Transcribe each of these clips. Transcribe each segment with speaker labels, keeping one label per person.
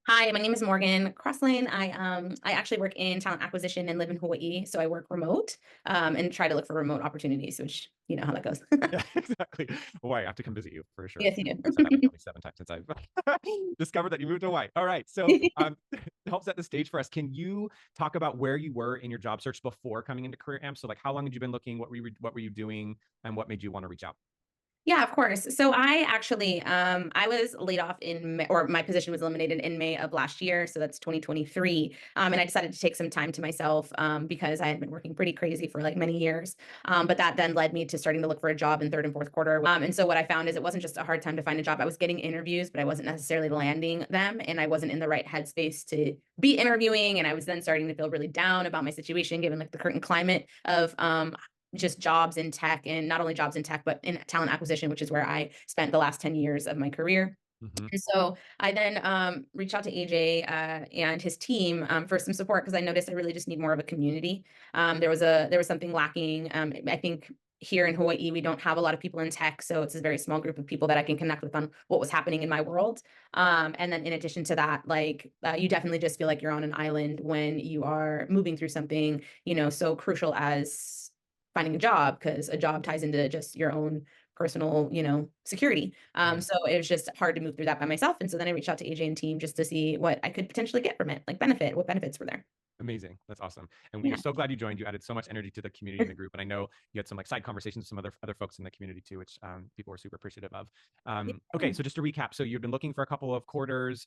Speaker 1: Hi, my name is Morgan Crosslane. I actually work in talent acquisition and live in Hawaii, so I work remote, and try to look for remote opportunities, which you know how that goes.
Speaker 2: Yeah, exactly. Hawaii, I have to come visit you for sure.
Speaker 1: Yes, you
Speaker 2: Of course, I haven't
Speaker 1: do.
Speaker 2: probably 7 times since I've discovered that you moved to Hawaii. All right. So, to help set the stage for us, can you talk about where you were in your job search before coming into Career Amp? So, like, how long had you been looking? What were you doing? And what made you want to reach out?
Speaker 1: Yeah, of course. So I actually, I was laid off in May, or my position was eliminated in May of last year. So that's 2023. And I decided to take some time to myself because I had been working pretty crazy for like many years. But that then led me to starting to look for a job in third and fourth quarter. And so what I found is it wasn't just a hard time to find a job. I was getting interviews, but I wasn't necessarily landing them, and I wasn't in the right headspace to be interviewing. And I was then starting to feel really down about my situation, given like the current climate of just jobs in tech, and not only jobs in tech, but in talent acquisition, which is where I spent the last 10 years of my career.
Speaker 2: Hmm.
Speaker 1: And so I then reached out to AJ and his team for some support because I noticed I really just need more of a community. There was something lacking. I think here in Hawaii we don't have a lot of people in tech, so it's a very small group of people that I can connect with on what was happening in my world. And then in addition to that, like you definitely just feel like you're on an island when you are moving through something so crucial as finding a job, because a job ties into just your own personal, security.
Speaker 2: Right.
Speaker 1: So it was just hard to move through that by myself. And so then I reached out to AJ and team just to see what I could potentially get from it, like what benefits were there.
Speaker 2: Amazing. That's awesome. And we are
Speaker 1: Yeah.
Speaker 2: so glad you joined. You added so much energy to the community and the group. And I know you had some like side conversations with some other folks in the community too, which people were super appreciative of. Okay, so just to recap, so you've been looking for a couple of quarters,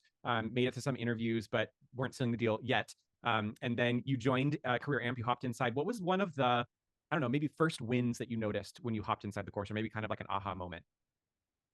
Speaker 2: made it to some interviews, but weren't sealing the deal yet. And then you joined Career Amp. You hopped inside. What was one of the, I don't know, maybe first wins that you noticed when you hopped inside the course, or maybe kind of like an aha moment?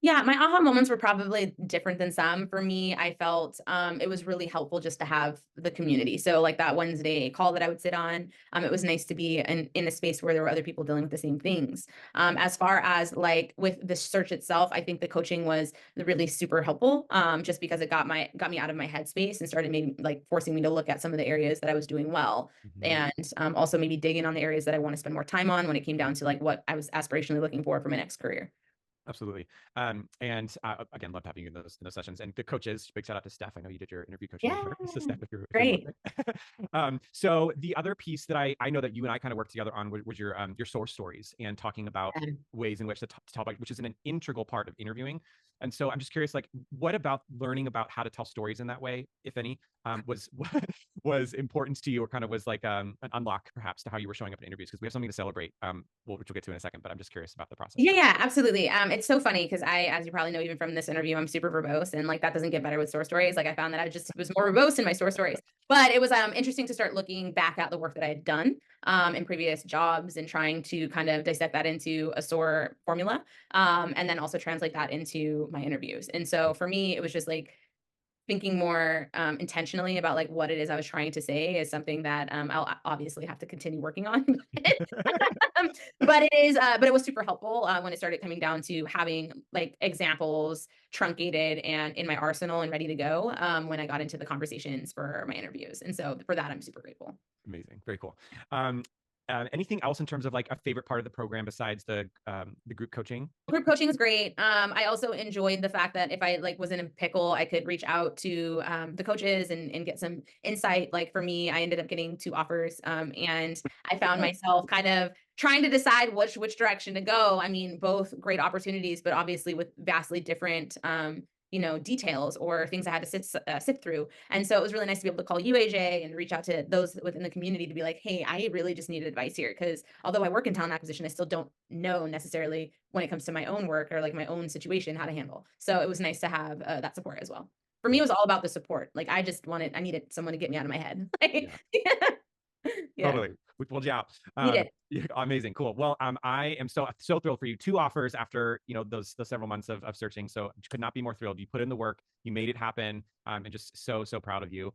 Speaker 1: Yeah, my aha moments were probably different than some. For me, I felt it was really helpful just to have the community. So, like that Wednesday call that I would sit on, it was nice to be in a space where there were other people dealing with the same things. As far as like with the search itself, I think the coaching was really super helpful. Just because it got me out of my headspace and started maybe like forcing me to look at some of the areas that I was doing well,
Speaker 2: Mhm.
Speaker 1: and also maybe dig in on the areas that I want to spend more time on when it came down to like what I was aspirationally looking for my next career.
Speaker 2: Absolutely. And again, loved having you in those sessions. And the coaches, big shout out to Steph. I know you did your interview coaching with
Speaker 1: Yeah,
Speaker 2: her. So Steph, if you're
Speaker 1: great.
Speaker 2: listening. So the other piece that I know that you and I kind of worked together on was your source stories and talking about ways in which to tell about, which is an integral part of interviewing. And so I'm just curious, like, what about learning about how to tell stories in that way, if any, was was important to you, or kind of was like an unlock perhaps to how you were showing up in interviews? Because we have something to celebrate, which we'll get to in a second. But I'm just curious about the process.
Speaker 1: Yeah, yeah, absolutely. It's so funny because as you probably know, even from this interview, I'm super verbose, and like that doesn't get better with source stories. Like I found that I just was more verbose in my source stories. But it was interesting to start looking back at the work that I had done in previous jobs and trying to kind of dissect that into a SOAR formula, and then also translate that into my interviews. And so for me, it was just like thinking more intentionally about like what it is I was trying to say is something that I'll obviously have to continue working on. But it was super helpful when it started coming down to having like examples truncated and in my arsenal and ready to go when I got into the conversations for my interviews. And so for that, I'm super grateful.
Speaker 2: Amazing. Very cool. Um, Anything else in terms of like a favorite part of the program besides the group coaching?
Speaker 1: Group coaching is great. I also enjoyed the fact that if I like was in a pickle, I could reach out to the coaches and get some insight. Like for me, I ended up getting two offers, and I found myself kind of trying to decide which direction to go. I mean, both great opportunities, but obviously with vastly different details or things I had to sift through. And so it was really nice to be able to call you, AJ, and reach out to those within the community to be like, hey, I really just needed advice here. Because although I work in talent acquisition, I still don't know necessarily when it comes to my own work or like my own situation how to handle. So it was nice to have that support as well. For me, it
Speaker 2: Right.
Speaker 1: was all about the support. Like I needed someone to get me out of my head. Like,
Speaker 2: Yeah.
Speaker 1: yeah,
Speaker 2: Totally. We pulled you out.
Speaker 1: need it.
Speaker 2: Yeah, amazing. Cool. Well, I am so thrilled for you. Two offers after those several months of searching. So could not be more thrilled. You put in the work. You made it happen. And just so proud of you.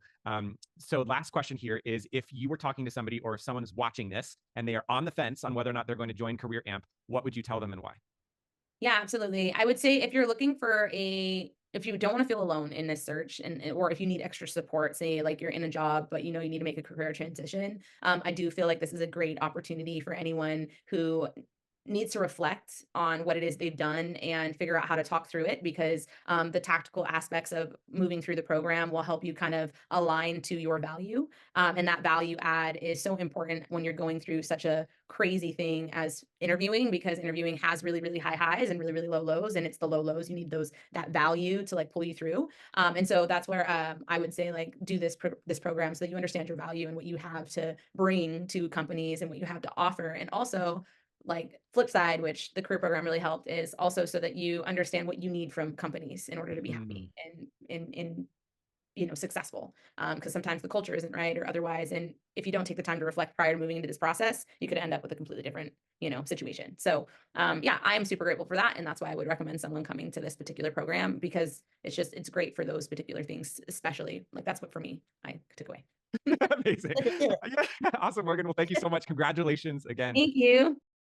Speaker 2: So last question here is, if you were talking to somebody or someone is watching this and they are on the fence on whether or not they're going to join Career Amp, what would you tell them and why?
Speaker 1: Yeah, absolutely. I would say if you're looking for if you don't want to feel alone in this search, or if you need extra support, say like you're in a job but you need to make a career transition, I do feel like this is a great opportunity for anyone who needs to reflect on what it is they've done and figure out how to talk through it, because the tactical aspects of moving through the program will help you kind of align to your value. And that value add is so important when you're going through such a crazy thing as interviewing, because interviewing has really, really high highs and really, really low lows. And it's the low lows. You need that value to like pull you through. And so that's where I would say like do this program so that you understand your value and what you have to bring to companies and what you have to offer. And also, like, flip side, which the career program really helped, is also so that you understand what you need from companies in order to be
Speaker 2: Mm.
Speaker 1: happy and successful. Because sometimes the culture isn't right or otherwise, and if you don't take the time to reflect prior to moving into this process, you could end up with a completely different situation. So yeah, I am super grateful for that, and that's why I would recommend someone coming to this particular program, because it's great for those particular things, especially like that's what for me I took away.
Speaker 2: Amazing. Yeah, awesome, Morgan. Well, thank you so much. Congratulations again.
Speaker 1: Thank you.